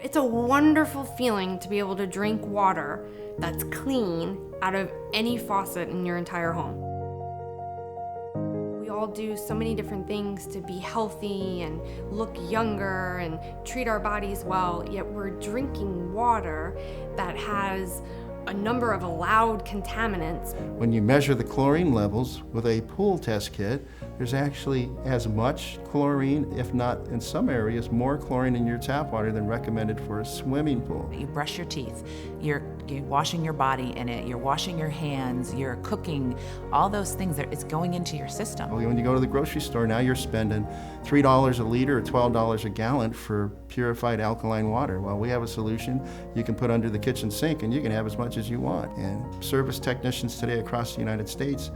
It's a wonderful feeling to be able to drink water that's clean out of any faucet in your entire home. We all do so many different things to be healthy and look younger and treat our bodies well, yet we're drinking water that has a number of allowed contaminants. When you measure the chlorine levels with a pool test kit, there's actually as much chlorine, if not in some areas, more chlorine in your tap water than recommended for a swimming pool. You brush your teeth, you're washing your body in it, you're washing your hands, you're cooking, all those things, it's going into your system. When you go to the grocery store, now you're spending $3 a liter or $12 a gallon for purified alkaline water. Well, we have a solution you can put under the kitchen sink and you can have as much as you want. And service technicians today across the United States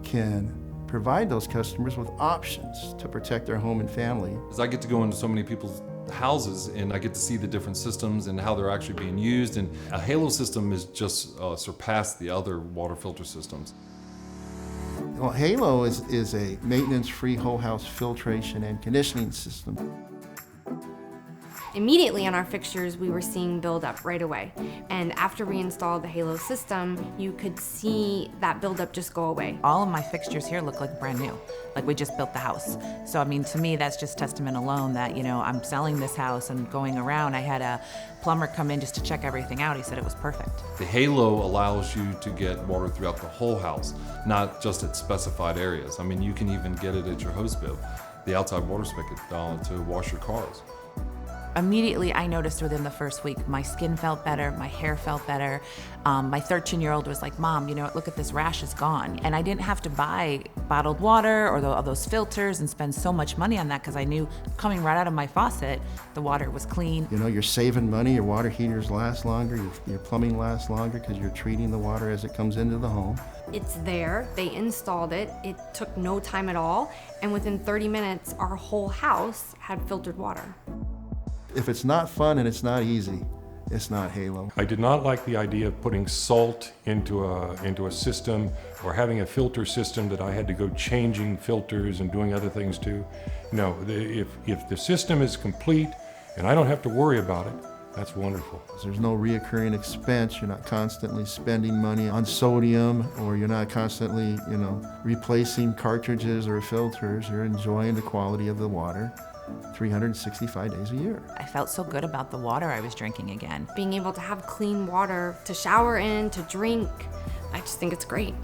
can provide those customers with options to protect their home and family. I get to go into so many people's houses and I get to see the different systems and how they're actually being used, and a Halo system is just surpassed the other water filter systems. Well, Halo is a maintenance-free whole house filtration and conditioning system. Immediately on our fixtures, we were seeing buildup right away. And after we installed the Halo system, you could see that buildup just go away. All of my fixtures here look like brand new, like we just built the house. So I mean, to me, that's just testament alone that, you know, I'm selling this house and going around. I had a plumber come in just to check everything out. He said it was perfect. The Halo allows you to get water throughout the whole house, not just at specified areas. I mean, you can even get it at your hose bib, the outside water spigot to wash your cars. Immediately, I noticed within the first week, my skin felt better, my hair felt better. My 13-year-old was like, Mom, you know, look at this rash is gone. And I didn't have to buy bottled water or all those filters and spend so much money on that because I knew coming right out of my faucet, the water was clean. You know, you're saving money, your water heaters last longer, your plumbing lasts longer because you're treating the water as it comes into the home. It's there, they installed it, it took no time at all, and within 30 minutes, our whole house had filtered water. If it's not fun and it's not easy, it's not Halo. I did not like the idea of putting salt into a system or having a filter system that I had to go changing filters and doing other things to. No, if the system is complete and I don't have to worry about it, that's wonderful. There's no reoccurring expense. You're not constantly spending money on sodium, or you're not constantly, replacing cartridges or filters. You're enjoying the quality of the water 365 days a year. I felt so good about the water I was drinking again. Being able to have clean water to shower in, to drink, I just think it's great.